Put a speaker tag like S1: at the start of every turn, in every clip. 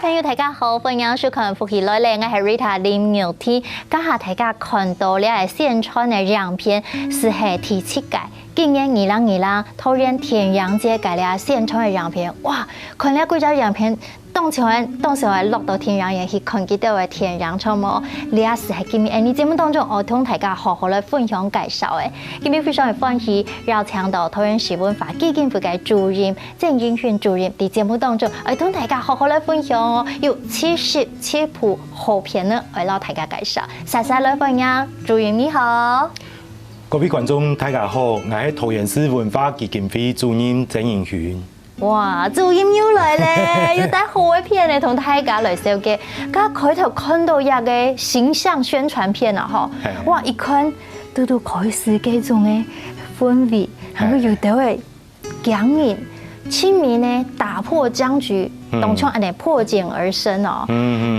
S1: 朋友大家好，歡迎收看福氣來咧，我係 Rita 林玉天。今下大家看到了現場的樣片，是係第7屆今年2020桃園天陽節嘅了現場的樣片。哇，看了幾張樣片，當時我落到天陽園去看見到嘅天陽草木，呢一是係今年呢節目當中我同大家好好來分享介紹嘅。今日非常嘅歡喜，邀請到桃園市文化基金會嘅主任鄭英訓主任喺節目當中，我同大家好好來分享哦。有77部好片呢，我老大家介紹。謝謝來歡迎主任你好。
S2: 各位觀眾大家好，我係桃園市文化基金會主任鄭英訓。
S1: 哇，主任又來咧，要帶好嘅片嚟同大家來紹介。剛開頭看到一個形象宣傳片啊，嗬，哇，一看都開始嗰種嘅氛圍，係咪有到嘅強硬？親民呢，打破僵局，當場安尼破繭而生哦。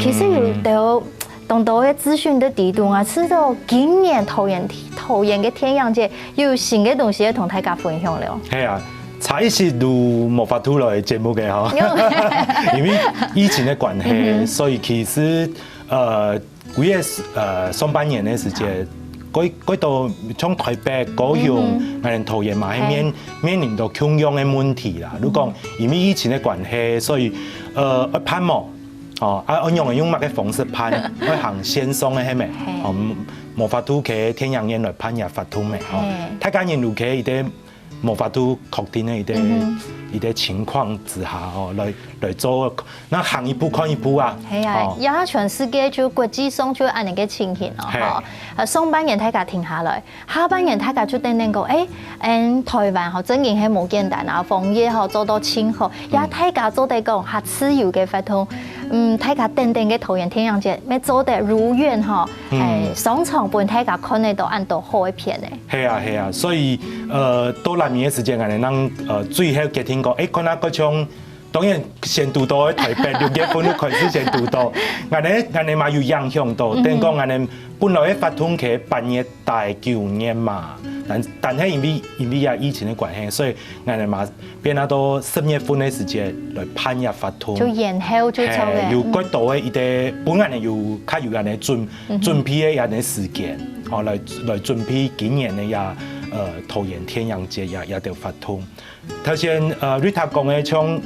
S1: 其實有到當到嘅資訊的地度啊，知道今年桃園嘅天陽節有新嘅東西要同大家分享了。
S2: 係啊，彩色都冇法度來節目嘅嗬，因為疫情嘅關係，所以其實幾個上半年嘅時間。嗰度從台北、高雄、我哋桃園嘛，係面臨到共樣嘅問題啦。如果因為疫情嘅關係，所以盼望哦，我用乜嘅方式盼？我行線上嘅係咪？哦，冇法度喺天陽園來盼也發通嘅。哦，大家人如佢一啲冇法度確定嘅一啲情況之下，哦，來做，那行一步看一步啊。
S1: 係啊，而家全世界就國際上就按呢個情形咯。上半年大家停下來，下半年大家就等個，台灣嗬真係冇簡單啊，防疫嗬做到清好，而大家做得講下自由嘅發通，大家等嘅桃園天陽節，咩做得如願嗬，上場本大家看得到按到好一片嘅。
S2: 係啊，所以到南面嘅時間，我哋能最後決定講，可能嗰種。當然，先讀到台北6月份都開始先讀到，我哋嘛有影響到，等於講我哋本來發通喺8月底9月嘛，但係因為有疫情嘅關係，所以我哋嘛變到10月份嘅時間來盼日發通，
S1: 就延後就做嘅。
S2: 有幾多嘅一啲本來有較有人哋準備嘅人哋時間，哦來準備今年嘅也桃園天陽節也就發通。頭先Rita 講嘅像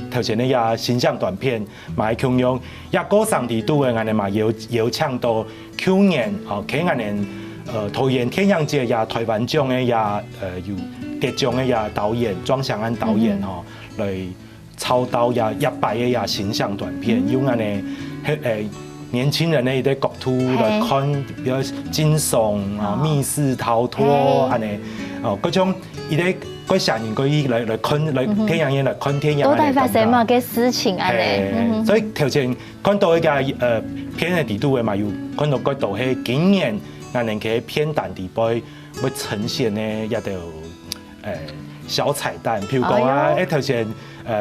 S2: 頭先嘅形象短片，嘛係共樣，也過上地度嘅，我哋嘛有請到去年喺我哋桃園天陽節也台灣獎嘅也有得獎嘅也導演莊祥安導演來操刀也100嘅也形象短片，用我哋年輕人嘅一啲角度來看，比如驚悚啊、密室逃脫安尼嗰種一啲。嗰成年嗰啲來看天陽園來看天陽，
S1: 到底發生乜嘅事情啊？
S2: 所以頭先看到一個片嘅地度嘅嘛，有看到嗰度係今年我哋嘅片段地背會呈現呢一條小彩蛋，譬如講啊，頭先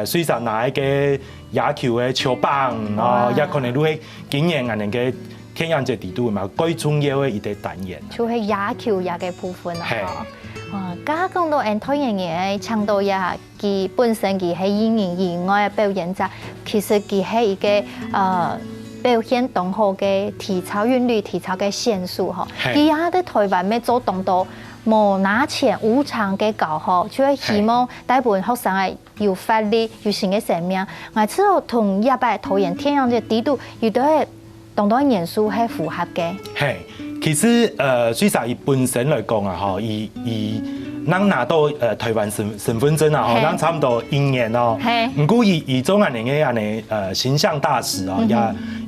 S2: 水上拿一個野球嘅球棒啊，也可能都係今年我哋嘅天陽節地度嘛，最重要嘅一啲單元。
S1: 就係野球嘅部分啊。哇！家講到桃園嘅唱到呀，佢本身佢係演員以外嘅表演者，其實佢係一個表現當好嘅體操韻律、體操嘅線數嗬。佢也喺台灣咩做當到冇拿錢無償嘅教學，就係希望大部分學生係有法律、有新嘅生命。我知道同一擺桃園天陽嘅地度，亦都係當到元素係符合嘅。係。
S2: 其實水沙以本身來講啊，嗬，以能拿到台灣身份證啊，嗬，能差唔多1年咯。唔過以做我哋嘅安尼形象大使啊，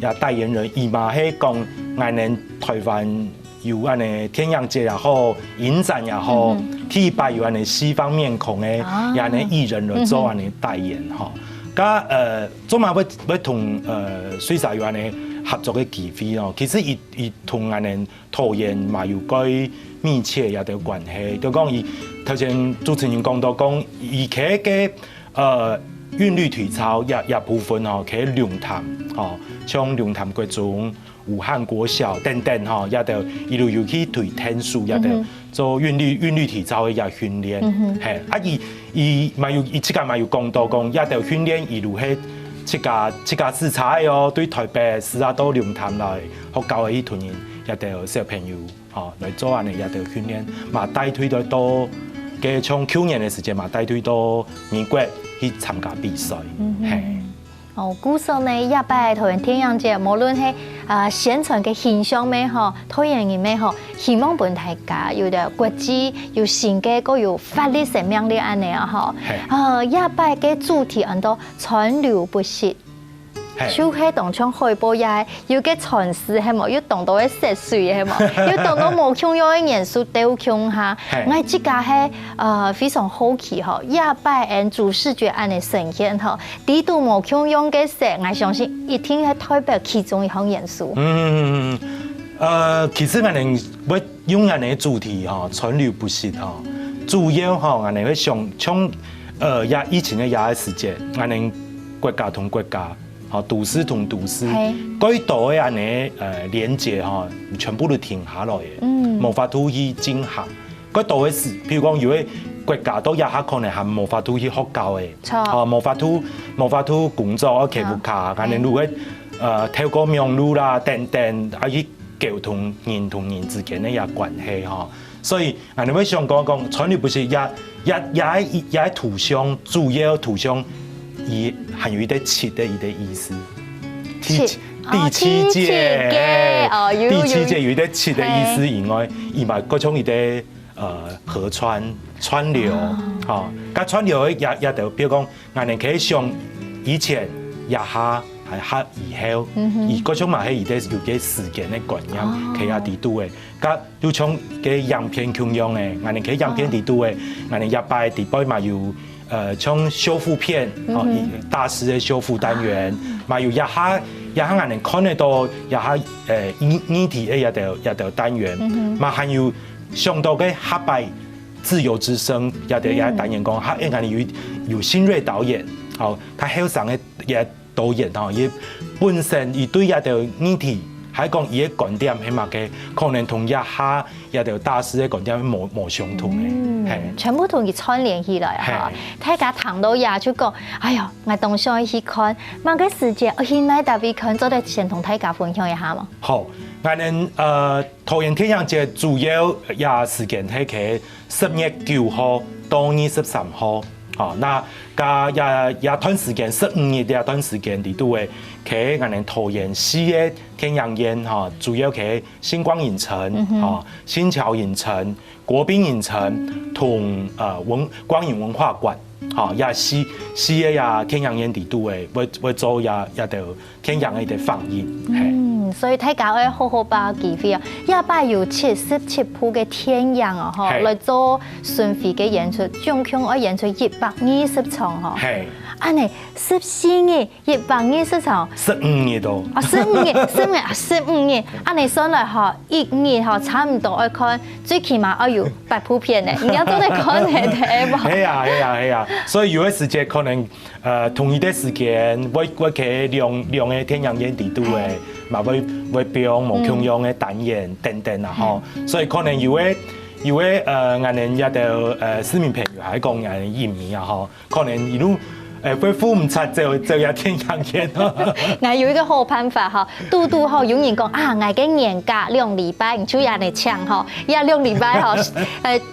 S2: 也代言人，伊嘛係講我哋台灣有安尼天陽節也好，影展也好，體育有安尼西方面孔嘅也安尼藝人來做安尼代言嗬。加做嘛要同水沙有安尼合作嘅機會咯，其實伊同我哋桃園嘛有幾密切有啲關係。就講伊頭先主持人講到講，伊佢嘅韻律體操也部分吼，佢龍潭吼，像龍潭國中、武漢國小等等吼，也就一路有去推天數，也就做韻律體操嘅也訓練，係伊即間嘛有講到講，也就訓練一路喺。七家视察哦，對台北市啊都龍潭來學教嘅一團人，也就小朋友來做安尼也就訓練，嘛帶推到嘅從去年嘅時間嘛帶推到美國去參加比賽，
S1: 哦，古時呢，一擺桃園天陽節，無論係宣傳嘅形象咩嗬，桃園人咩嗬，希望本大家有啲國際有新嘅個有法律生命力安尼啊嗬，一擺嘅主題很多川流不息。就係當場海報也要嘅傳世係冇，要當到嘅涉水係冇，要當到冇腔有嘅元素都腔下。我即家係非常好奇嗬，一擺按主視覺按嚟呈現嗬，呢度冇腔用嘅色，我相信一定係代表其中一項元素。
S2: 其實我哋會用人嘅主題嗬，川流不息嗬，主要嗬我哋會想從也以前嘅也時節，我哋國家同國家。都市同都市，嗰度嘅安尼連接嚇，全部都停下來嘅，無法度去進行。嗰度嘅事，譬如講，如果國家都一下可能係無法度去學教嘅，無法度工作企業卡，安尼如果透過網絡啦等等，去溝通人同人之間嘅一關係嚇。所以我哋會想講，川流不息也圖像主要圖像。以含有一啲七的意思，第七屆有一啲七的意思以外，以埋嗰種一啲河川流，嚇，咁川流也就比如講，我哋可以想以前也下係黑以後，而嗰種嘛係一啲有啲時間嘅觀念，佢也地度嘅，咁要從嘅樣片共樣嘅，我哋可以樣片地度嘅，我哋一擺地擺嘛要。從修復片，大師嘅修復單元，嘛有一下人哋看得到，一下議題嘅一條單元，嘛還有上到嘅黑白自由之聲一條單元講，嚇，我哋有新銳導演，哦，佢後生嘅一導演哦，伊本身伊對一條議題。係講伊嘅觀點係嘛嘅，可能同一下一條大師嘅觀點冇相同嘅，
S1: 全部同佢串聯起來啊！大家談到也就講，哎呀，我當上去看，某個時節，我現在特別看，做得先同大家分享一下嘛。
S2: 好，我哋桃園天陽節主要也時間係喺10月9號到23號。哦，那也段時間15日嘅一段時間，你都會喺我哋桃園市嘅天陽宴嚇，主要喺星光影城、新橋影城、國賓影城同光影文化館，也市嘅也天陽宴地都會做也條天陽嘅放映。
S1: 所以大家要好好把握機會啊！一擺有77部嘅天陽啊，嗬，來做巡迴嘅演出，總共要演出120場嗬。係。安尼14日120場。15日都。15日，安尼算來嗬，一年嗬差唔多要看，最起碼要有8部片咧，而家都在看嚟睇嘛。
S2: 係啊，所以有啲時間可能同一啲時間，我喺兩個天陽宴地都嘅。嘛會表無共樣嘅單元等等啊，嗬，所以可能有啲我哋一條市民朋友係講人移民啊，嗬，可能一路會付唔出就有天陽宴咯。
S1: 我有一個好辦法嗬，嘟嗬有人講啊，我嘅年假2禮拜，唔出也嚟搶嗬，也2禮拜嗬，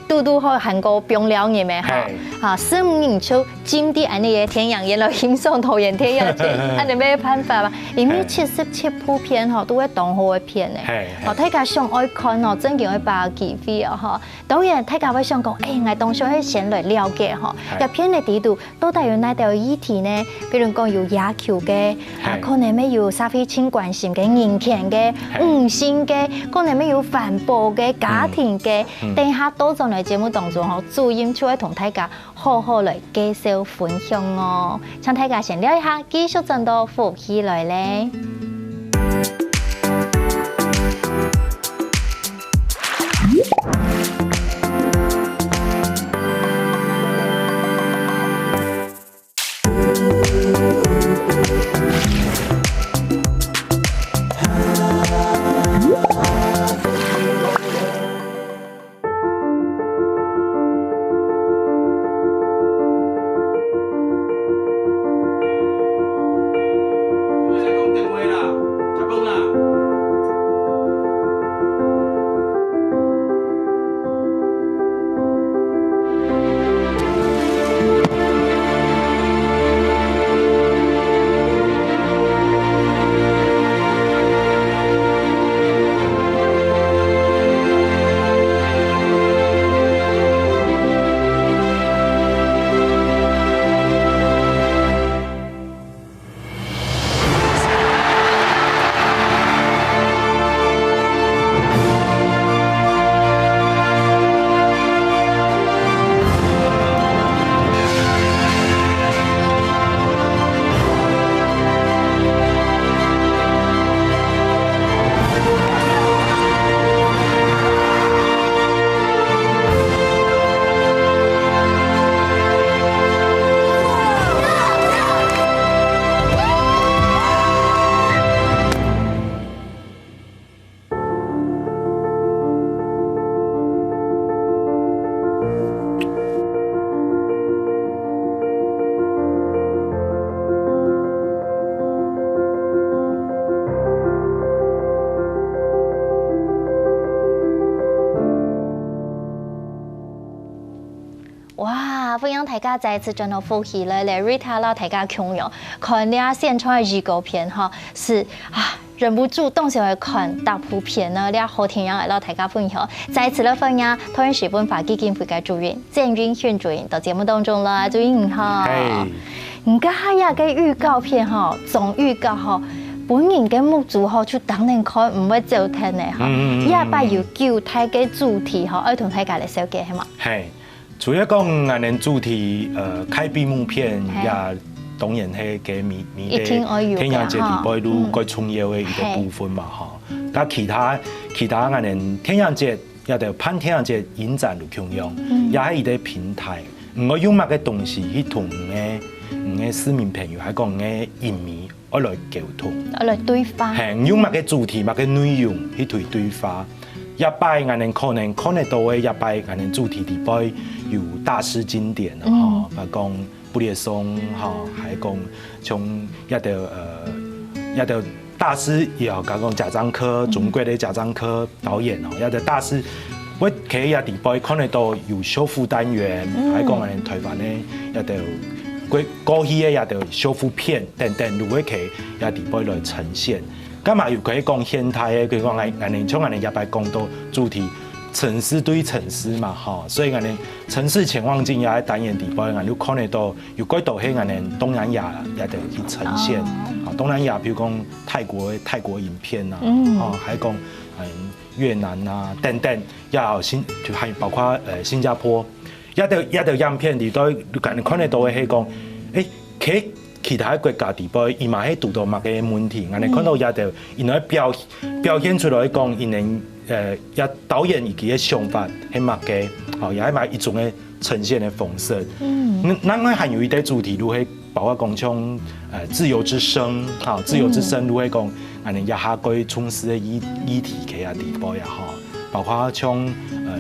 S1: 嘟嗬韓國表了嘅咩嚇，15日出今啲安尼嘅天陽宴來欣賞桃園天陽節，安尼咩辦法嘛？因為77部片嗬都係當好嘅片咧，大家想愛看嗬，真叫去把握機會啊嗬。當然大家會想講，我當初係先來了解嗬，入片嘅地圖到底有哪條議題呢？比如講有野球嘅，可能咩有社會性關心嘅、人權嘅、五星嘅，可能咩有環保嘅、家庭嘅，等下多種嚟節目當中嗬，主要就會同大家好好嚟介紹分享哦。請大家先聊一下，繼續進到福氣來咧。家再次將到復習來Rita 老大家共用，看呢現場嘅預告片哈，是啊。忍不住動手去看大部片呢，呢好聽樣老大家分享。在此的分享，桃園市文化基金會嘅主任鄭運煊主任到節目當中啦，主任好。而家下嘅預告片哈，總預告哈，本人嘅目標哈，就當然看唔會走聽嘅哈，一擺有具體嘅主題哈，愛同大家嚟小結係嘛？係，
S2: 除咗講我哋主題開閉幕片也。當然係嘅面嘅天陽節禮拜六個重要嘅一個部分嘛嚇，但其他我哋天陽節也就盼天陽節影展嚟共用，也係一個平台，我用乜嘅東西去同嘅市民朋友係講嘅影迷我來溝通，
S1: 我來對話，
S2: 係用乜嘅主題乜嘅內容去對話，一擺我哋可能看得到嘅一擺我哋主題禮拜有大師經典嚇，譬如講。布列松哈，還講從一條大師也好，講賈樟柯，中國的賈樟柯導演哦，一條大師，我喺一地方看得到有修復單元，還講我哋台灣咧一條過去嘅一條修復片等等，如果喺一地方來呈現，咁嘛又可以講現代嘅，佢講我哋從我哋一擺講到主題。城市對城市嘛，哈，所以我哋城市潛望鏡也喺單元地方，我哋看得到有幾道喺我哋東南亞也得去呈現。啊，東南亞譬如講泰國影片啊，啊，還講越南啊等等，也有就係包括新加坡，一條影片裡頭，你看得到係講，喺其他國家地方，伊嘛喺遇到乜嘅問題，我哋看到一條，因為表現出來講，因為。也導演以及嘅想法係乜嘅，哦，也係咪一種嘅呈現嘅方式。咱我還有一啲主題，如係包括講像自由之聲，嚇自由之聲，如係講我哋一下個從事嘅議題嘅啊地方也好，包括像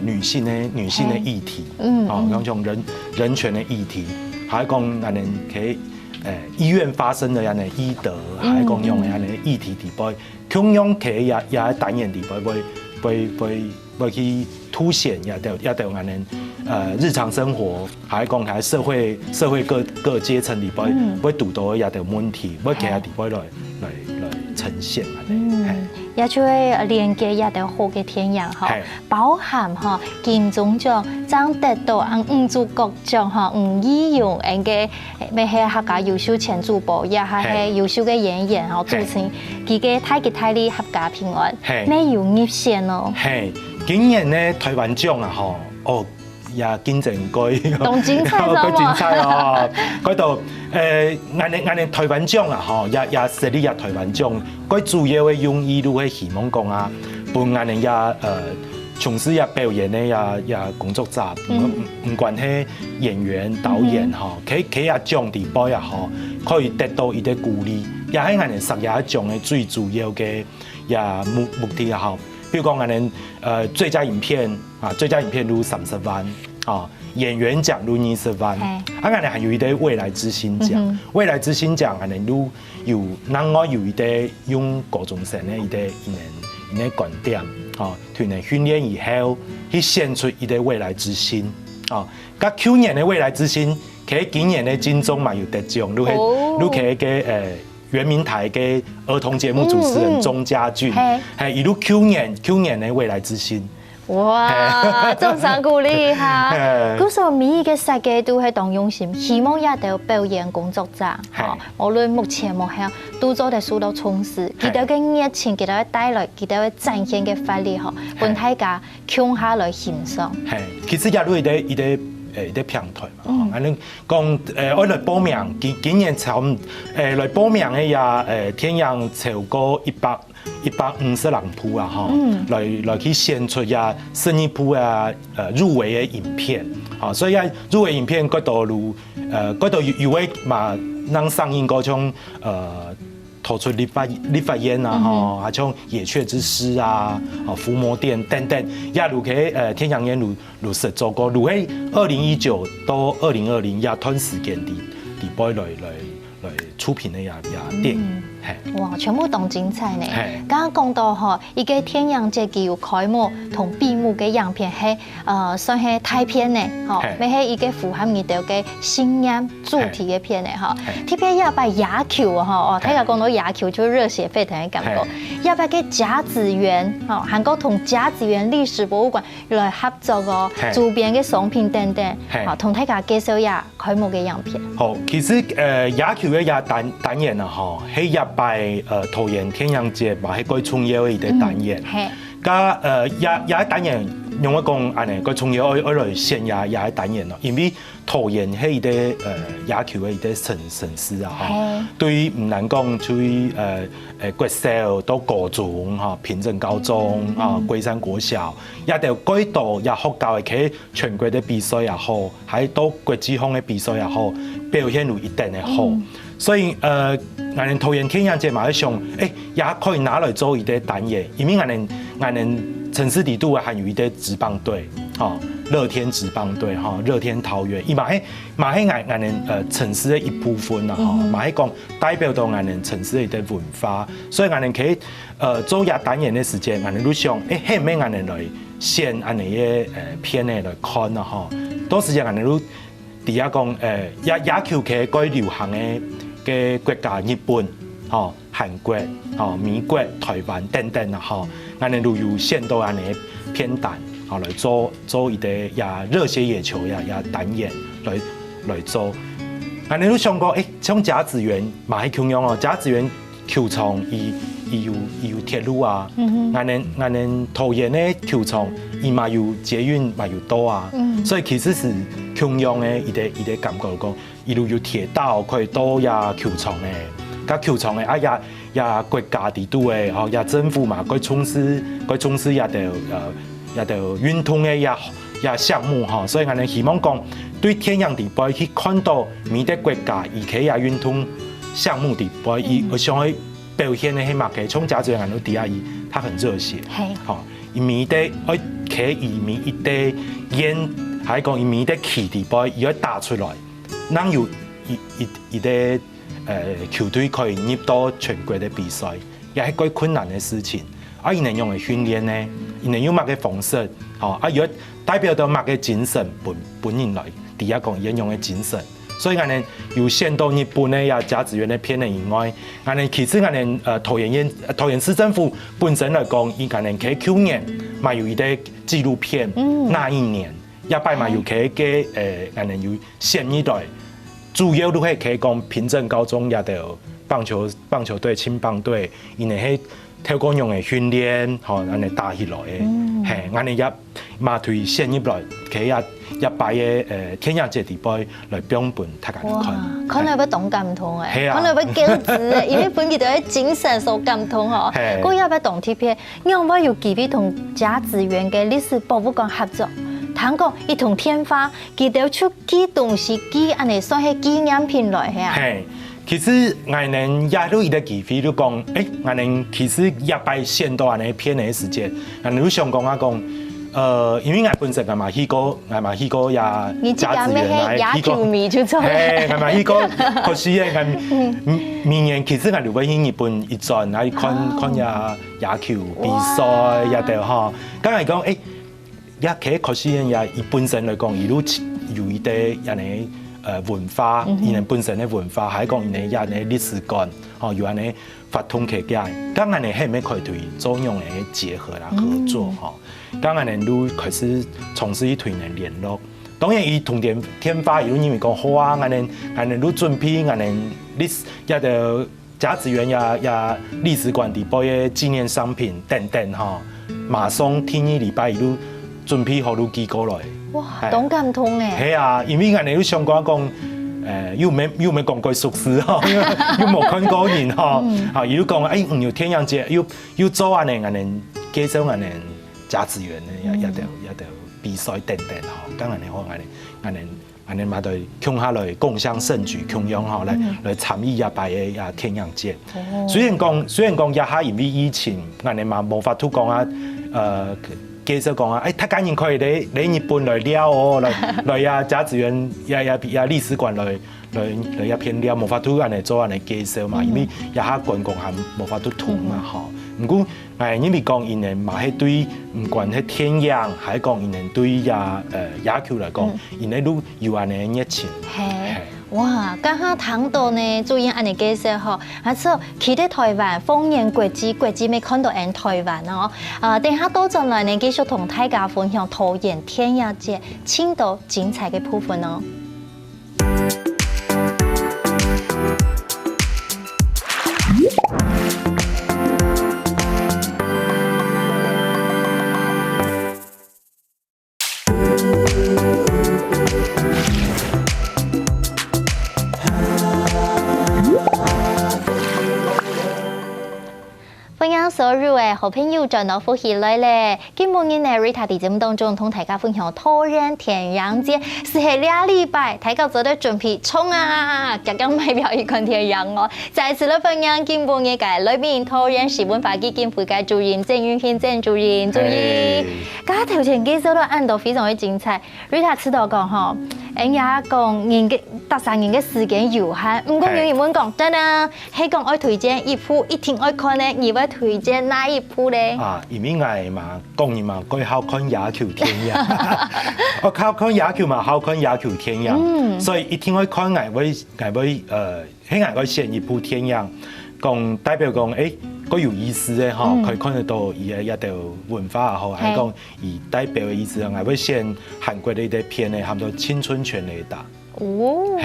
S2: 女性嘅議題，哦，像人權嘅議題，還講我哋喺醫院發生嘅人嘅醫德，還講用嘅人嘅議題地方，共用嘅也喺單元地方會去凸顯也對我哋日常生活，還講喺社會各階層裏邊，會遇到也對問題，會其他地方來呈現
S1: 也就係連接也對好嘅天陽哈，包含哈金鐘獎、張得到五主角獎哈、吳依蓉嘅咩係客家優秀前主播，也係優秀嘅演員哈，組成佢嘅太極太厲合家平安，咩有入選咯？
S2: 係今年咧台灣獎啊，嗬，哦。也見證過，
S1: 咁精彩咗
S2: 精彩哦！嗰度我哋台灣獎啊，嗬，也設立台灣獎，佢主要嘅用意都係希望講啊，幫我哋也從事也表演嘅也工作者，唔管係演員、導演嗬，佢也獎地方也好，可以得到一啲鼓勵，也係我哋實業獎嘅最主要嘅也目的也好。比如講我哋最佳影片啊，最佳影片如30萬啊，演員獎如20萬，我哋還有一啲未來之星獎，未來之星獎我哋如有另外有一啲用高中生嘅一啲觀點啊，佢哋訓練以後去選出一啲未來之星啊，咁去年嘅未來之星，佢今年嘅金鐘嘛有得獎，如佢嘅原民台嘅兒童節目主持人鍾嘉俊，係一路去年嘅未來之星。
S1: 哇，掌聲鼓勵下。嗰時候每一個設計都係當用心，希望也有表演工作者，無論目前目後都做得受到重視，佢哋嘅熱情，佢哋嘅帶來，佢哋嘅展現嘅發力，嗬，本大家共下來欣賞。係，
S2: 其實也都一啲平台嘛，我哋講我來報名，今年來報名嘅也天陽超過150人鋪啊，哈，來去選出也新一部啊入圍嘅影片，啊，所以啊入圍影片嗰度有位嘛，能上映嗰種投出立法院啊，哈，啊像野雀之詩啊，伏魔殿等等，也如喺天陽園如實做過，如喺2019到2020也段時間地來出品的也电影。
S1: 哇，全部都精彩呢！剛剛講到吼，一個天陽節佢有開幕同閉幕嘅樣片係算係大片呢，吼，咪係一個符合你哋嘅信仰主題嘅片呢，吼。特別也把野球吼，哦，睇下講到野球就熱血沸騰嘅感覺。也把個甲子園，吼，韓國同甲子園歷史博物館來合作個周邊嘅商品等等，好，同大家介紹一下開幕嘅樣片。好，
S2: 其實野球嘅也單元啊，吼，係一擺桃園天陽節嘛，係最重要嘅一個單元。加也單元用我講安尼，最重要愛來顯也單元咯，因為桃園係一個野球嘅一個城市啊，吼，對於唔難講，對國小到高中哈，平鎮高中啊，龜山國小，也就幾多也學校嘅全國嘅比賽也好，喺到國際方嘅比賽也好，表現有一定嘅好。所以我哋桃園天陽節嘛，想也可以拿來做一個單元，因為我哋城市裡都還有一個職棒隊，哈，樂天職棒隊，哈，樂天桃園，伊嘛係我哋城市的一部分啦，哈，嘛係講代表到我哋城市的文化，所以我哋可以做一單元的時間，我哋都想係咪我哋來選我哋嘅片嚟來看啦，哈，到時間我哋都底下講野球嘅最流行嘅國家，日本、吼韓國、吼美國、台灣等等啊，吼，我哋都有選到我哋片單，吼來做一個也熱血野球也單元來做。我哋都想過，像甲子園嘛係咁樣哦，甲子園球場伊有鐵路啊，我哋桃園嘅球場伊嘛有捷運嘛有多啊，所以其實是咁樣嘅一個感覺講。一路有鐵道可以到呀球場誒，甲球場誒也國家地都誒，吼也政府嘛，佢從事也就運通誒也項目吼，所以我哋希望講對天陽地區去看到每個國家而且也運通項目地區，伊我想去表現嘅係乜嘅，從甲子園我哋睇下伊，他很熱血，吼，伊每個愛可以每一個演，係講伊每個氣地區伊要打出來。能有一個球隊可以入到全國的比賽，也係幾困難的事情。啊，伊能用嚟訓練呢，伊能用乜嘅方式，吼，啊，如果代表到乜嘅精神本人來，底下講沿用嘅精神。所以我哋有選到日本嘅也甲子園嘅片嘅以外，我哋其實我哋桃園市政府本身來講，伊我哋喺去年嘛有一個紀錄片，那一年一擺嘛有佢嘅我哋有獻一代。主要都係可以講平鎮高中也就棒球隊、青棒隊，因為係透過用嘅訓練，吼，安尼打起來嘅，係，安尼也嘛推獻入來，佢一擺嘅天陽節地區來表演大家看。
S1: 可能要動感通誒，可能要標誌，因為本地都係精神所感通嗬。嗰要不要動貼片？因為我有機會同甲子園嘅歷史博物館合作。聽講伊同天花，佢哋出寄東西寄，安尼算係紀念品來係啊。係，
S2: 其實我哋也都有個機會，都講，我哋其實也擺先到安尼片嘅時間，我哋都想講因為我本身係嘛去過也甲子園啊，去過，係嘛去過，可惜嘅，明年其實我哋會去日本一轉，嚟看野球比賽，也就嚇，咁嚟講也可惜也伊本身來講，伊都有一啲人哋文化，伊哋本身嘅文化，係講伊哋人哋歷史觀，吼，有人哋發通起嘅，咁人哋係咪可以對作用嚟結合啦合作，吼，咁人哋都開始從事同人聯絡。當然，伊同天花有因為講好啊，人哋都準備人哋歷史也就甲子園也歷史館地包嘅紀念商品等等，吼，馬上聽日禮拜都。準備好都寄過來，
S1: 哇，懂咁通誒！
S2: 係啊，因為我哋都想講，又未講過熟識嗬，又冇看過人嗬，啊，又講唔要天陽節，要做安尼，我哋介紹我哋甲子園嘅一條比賽等等嗬，咁我哋好我哋嘛對共下來共襄盛舉，共樣嗬來參與一擺嘅天陽節。雖然講一下因為疫情，我哋嘛冇法度講啊，介紹講啊，他竟然可以嚟日本來了哦，來甲子園也歷史館來一片料，無法度安尼做安尼介紹嘛，因為也下觀光還無法度通嘛吼。不過因為講因哋嘛係對唔管係天養，還係講因哋對野球來講，因哋都有安尼熱情。
S1: 哇，家下聽到呢，做因安尼介紹吼，啊之後去到台灣，放眼國際未看到人台灣哦。等下多陣來呢，繼續同大家分享桃園天涯節青島精彩嘅部分哦。所有嘅好朋友轉到福喜來咧，今晡日呢，Rita 喺節目當中同大家分享桃園天陽節，是係2禮拜，大家做得準備衝啊！剛剛買表一看天陽哦，再次嚟分享今晡日嘅來賓桃園市文化基金會嘅主任鄭運慶鄭主任，家頭前介紹到按到非常之精彩 ，Rita 知道講吼，人家講人嘅13年嘅時間有限，唔過有人問講真啊，係講愛推薦一部一定愛看咧，而要推薦哪一部咧？
S2: 因為我嘛講伊嘛，佢好看野球天陽，我好看野球嘛，好看野球天陽，所以一定愛看我喺我選一部天陽，講代表講佢有意思嘅吼，可以看得到伊嘅一條文化也好，係講伊代表嘅意思，我會選韓國嘅一啲片咧，含到青春全壘打。哦，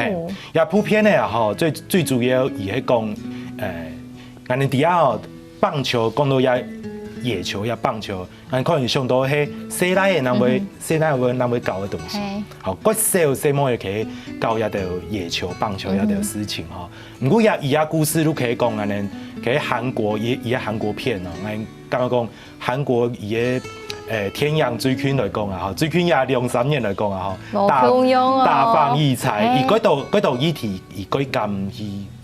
S2: 一部片咧吼，最主要伊係講我哋底下吼。棒球講到野球也棒球，可能上到係世代嘅人會搞嘅東西。好，骨細模也可以搞一條野球、棒球一條事情哈。唔過而家故事都可以講，喺韓國也韓國片哦。我剛剛講韓國嘅天陽水拳來講啊，水拳也2-3年來講啊，大放異彩。而嗰度議題而佢咁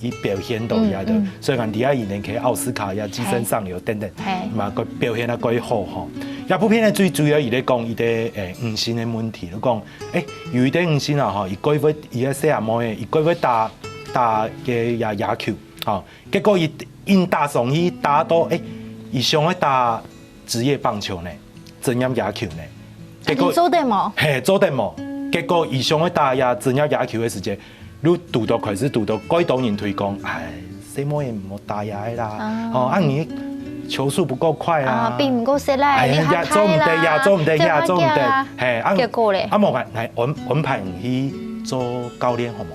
S2: 以表現到也的，所以人哋一年佢奧斯卡也躋身上游等等，嘛佢表現得幾好吼。一部片咧最主要伊咧講伊啲五星嘅問題，都講有啲五星啊吼，伊改會伊個細阿妹嘅，伊改會打嘅野球，吼，結果因打上去打到伊想去打職業棒球呢，職業野球呢，結果
S1: 做得冇，
S2: 做得冇，結果伊想去打職業野球嘅時間。你開始讀到幾多人推廣，細模嘢唔好打野啦，你球速不夠快啦，
S1: 變唔夠識啦，你嚇太啦，
S2: 做唔得，
S1: 結果咧，
S2: 冇安排去做教練好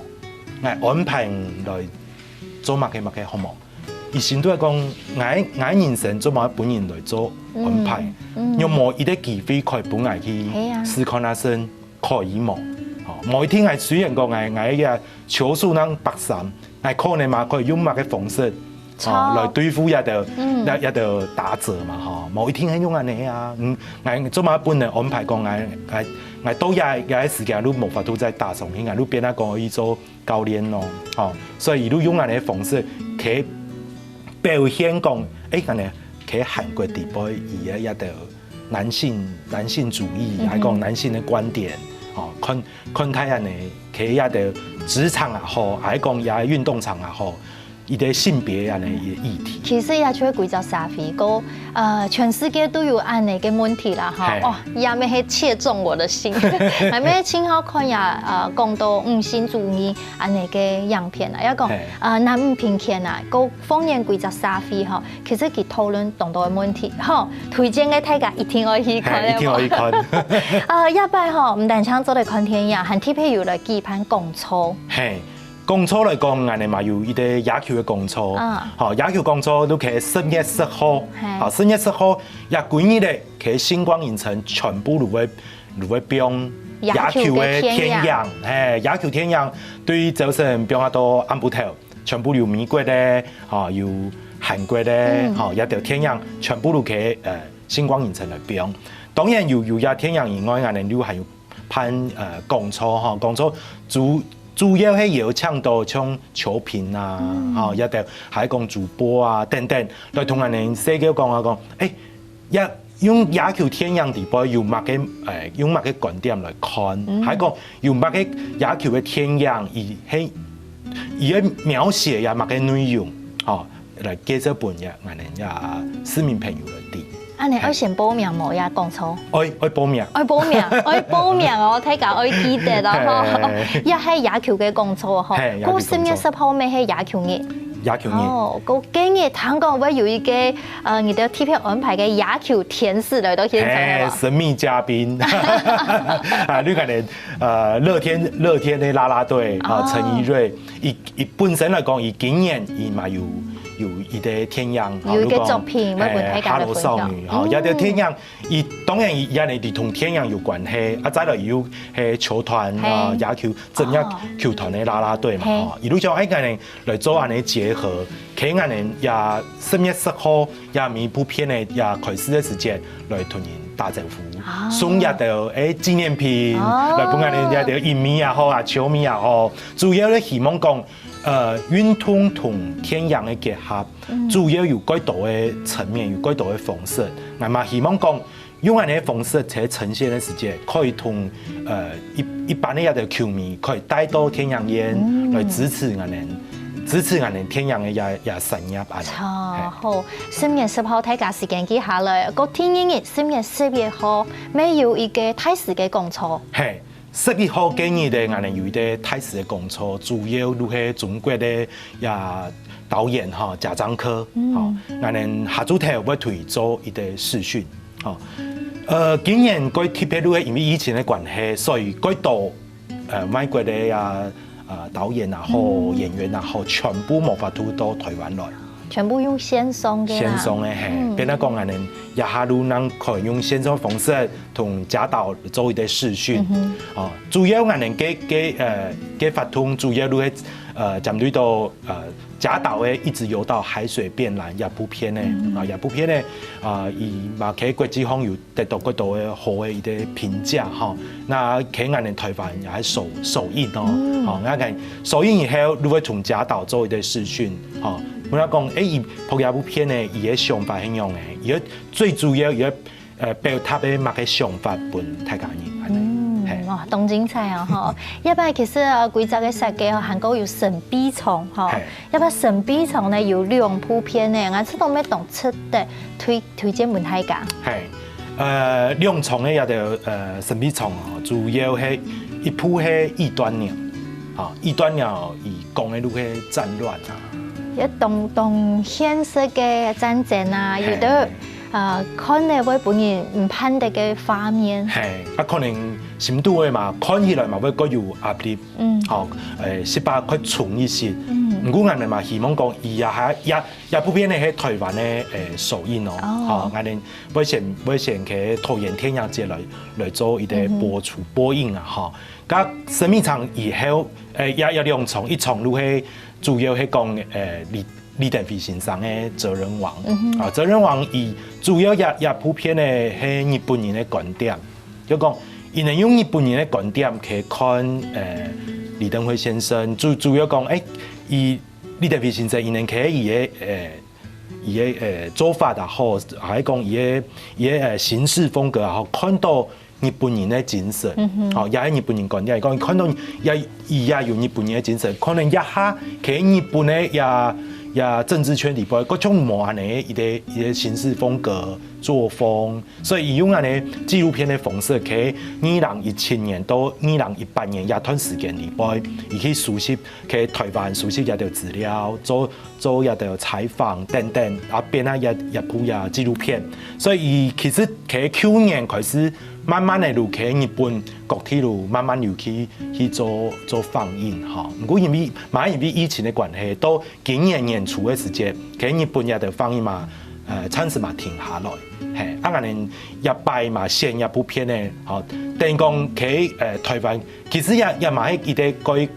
S2: 冇？安排來做乜嘅好冇？以前都係講，我人生做乜本人來做安排，有冇一啲機會可以本來去試看下先可以冇？每天係雖然講我嘅球速能130，可能嘛可以用乜嘅方式來對付一條打者嘛嚇。每天係用安尼啊，我做乜本來安排講我都有時間都無法都在打上去，我都變得講去做教練咯，所以都用安尼方式去表現講安尼喺韓國地區伊嘅一條男性主義，係講男性嘅觀點。看睇人哋企一條職場也好，還是講也運動場也好，一啲性別人嘅議題。
S1: 其實也出幾隻社會個，全世界都有安尼嘅問題啦，哈，哦，也咪係切中我的心，係咪？正好看呀，講到五星主義安尼嘅樣片啊，一講男女平權啊，個方言幾隻社會嗬，其實佢討論同到嘅問題，嗬，推薦嘅大家一定可以看，
S2: 一定可以看。
S1: 一擺嗬，唔但唱做嚟看天陽，還特別有嚟舉辦講座。
S2: 講座來講，我哋嘛有一啲野球嘅講座，野球講座都喺10月10號，10月10號也幾日咧，喺星光影城全部都會表野球嘅天陽，野球天陽對早晨表下到安布頭，全部有美國咧，有韓國咧，一條天陽全部都喺星光影城嚟表。當然有一天陽以外，我哋都係有辦講座，講座主要係邀請到像球評啊，一啲係講主播啊等等，來同人哋社交講，用野球天陽地波用乜嘅觀點來看，係講用乜嘅野球嘅天陽而係伊嘅描寫也嘛嘅內容，哦，來介紹本也我哋也市民朋友來啲。
S1: 啊，你愛先報名冇呀？講錯。
S2: 愛報名。
S1: 愛報名，愛報名哦！睇下愛記得啦嗬。一係野球嘅講錯嗬。嗰10月10號咩係野球日？
S2: 野球日。
S1: 哦，嗰今日香港會有一個你的 TVB 安排嘅野球天使來到現場係嘛？
S2: 神秘嘉賓。啊，你看咧，樂天的啦啦隊啊，陳怡瑞，伊本身來講，伊今年伊嘛有伊的天陽，
S1: 有一個作品，我本睇
S2: 哈羅少女，哈，有啲天陽，伊當然伊也係同天陽有關係，啊，再來有係球團啊，野球正一球團的啦啦隊嘛，哈，一路上愛個人來做安尼結合，佢個人也10月10號也每部片的也開始的時間來同人打招呼，送一條紀念品，來幫人哋一條影迷也好啊，球迷也好，主要咧希望講。運動同天陽嘅結合，主要有幾多嘅層面，有幾多嘅方式。我嘛希望講，用安尼嘅方式喺呈現嘅時節，可以同一般嘅一啲球迷可以帶到天陽宴來支持我哋天陽嘅也產業啊。
S1: 好，10月10號睇下時間記下來，個天影日10月11號，咩有一個大使嘅講錯。
S2: 11號今日的我哋有啲大使嘅工作，主要都係中國的也導演哈賈樟柯，哦，我哋下週頭會推做一啲視訊，哦，今年佢特別都係因為疫情嘅關係，所以佢到外國嘅導演啊好演員啊好，全部冇法度到台灣來。
S1: 全部用線上嘅，
S2: 線上嘅係，變得講我哋一下路能可以用線上方式同賈導做一啲視訊，哦，主要我哋嘅發通主要都係針對到賈導嘅一直游到海水變藍一部片咧，一部片咧伊嘛喺國際上有得到嗰度嘅好嘅一啲評價嚇，那喺我哋台灣也係首映咯，哦，我哋首映以後都會同賈導做一啲視訊，嚇。 我講伊拍一部片咧，伊嘅想法係樣嘅，伊最主要伊表達嘅乜嘅想法本大家人，
S1: 哇，咁精彩啊！嗬，一般其實規則嘅設計韓國有神秘床，嗬，一般神秘床咧有2部片咧，我知道咩動出的推薦本大家。
S2: 係2床咧有條神秘床，主要係一部係異端鳥，嚇異端鳥伊講嘅都係戰亂啊。
S1: 一動現實嘅戰爭啊，有啲看咧會本人唔判定嘅畫面。係
S2: 啊，可能深度嘅嘛，看起來嘛會更有壓力。好，18佢重一些。唔過我哋嘛希望講，伊也係一部片咧喺台灣咧首映咯。好，我哋會先去桃園天陽節來做一啲播映啊。嚇，咁神秘場以後也有2場，一場都係。 主要係講李登輝先生嘅《責任王》啊，《責任王》伊主要也普遍咧係日本人嘅觀點，就講伊能用日本人嘅觀點去看李登輝先生，主要講伊李登輝先生伊能喺伊嘅做法也好，係講伊嘅行事風格也好，看到。 日本人嘅精神，哦，也係日本人講，也係講，可能也有日本人嘅精神，可能一下喺日本嘅也政治圈裏邊，各種唔同嘅一啲行事風格、作風，所以用安尼紀錄片嘅方式，喺2017年到2018年一段時間裏邊，伊去熟悉喺台灣熟悉一條資料，做一條採訪等等，啊變啊一部紀錄片，所以其實喺去年開始。 慢慢嚟路喺日本各地路慢慢要去做放映嚇，唔過因為疫情嘅關係，到今年年初嘅時間，喺日本也就放映嘛，暫時嘛停下來，係啊，我哋一擺嘛先一部片咧，嚇，等於講喺台灣，其實也嘛係一啲改。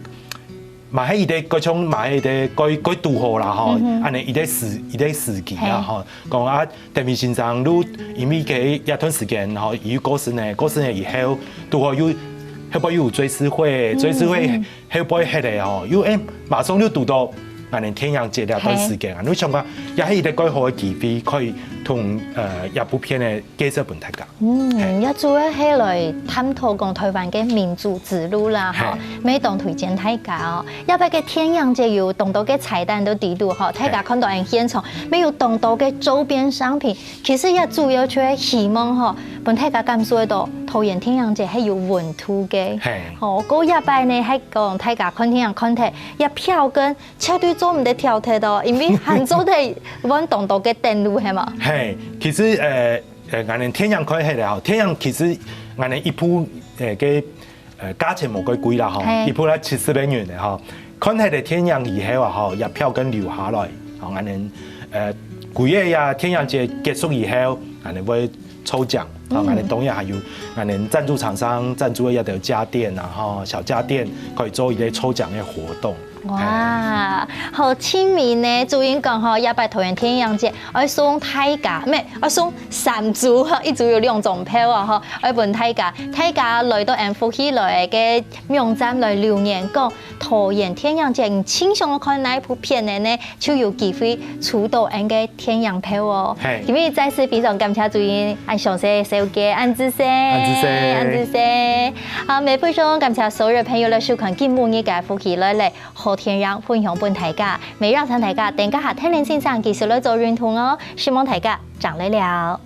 S2: 嘛喺伊啲嗰種，嘛喺啲改拄好啦嗬，安尼伊啲時機啊嗬，講啊，鄧偉先生都因為佢一段時間嗬，伊過身咧以後，拄好又後邊又有追思會，後邊迄個嗬，又馬上就拄到俺哋天陽節呢段時間，我想講也係一個幾好嘅機會，可以同一部片嘅介紹俾大家。
S1: 一主要係來探討講台灣嘅民主之路啦，嗬，每當推薦大家哦。一擺嘅天陽節有當到嘅彩蛋都地度，嗬，大家看到人現場，沒有當到嘅周邊商品，其實也主要就係希望嗬，俾大家感受到桃園天陽節係有溫度嘅。哦，嗰一擺呢係講大家看天陽看睇，一票根絕對做唔得挑剔到，因為杭州係揾當到嘅電路係嘛。係，
S2: 其實俺哋天陽開係咧，嗬，天陽其實俺哋一鋪嘅價錢冇幾貴啦，嗬，一鋪咧70美元嘅，嗬，看係哋天陽以後啊，嗬，一票根留下來，嗬，俺哋幾月呀天陽節結束以後，俺哋會抽獎，啊，俺哋當然還有俺哋贊助廠商贊助一條家電啊，嗬，小家電可以做一個抽獎嘅活動。
S1: 哇，好親民呢！主要講嗬，一擺桃園天陽節，我送大家，咩？我送3組，一組有2種票啊！嗬，我本大家來到福喜來嘅網站來留言講，桃園天陽節，你輕鬆看哪一部片呢？就有機會出到人嘅天陽票哦。係，因為再次非常感謝主任，按詳細小嘅安子生。好，每分鐘感謝所有朋友來收看今每日嘅福喜來嚟。好天陽分享本大家，每讓大家等家下聽連線上繼續來做認同哦，希望大家長來了。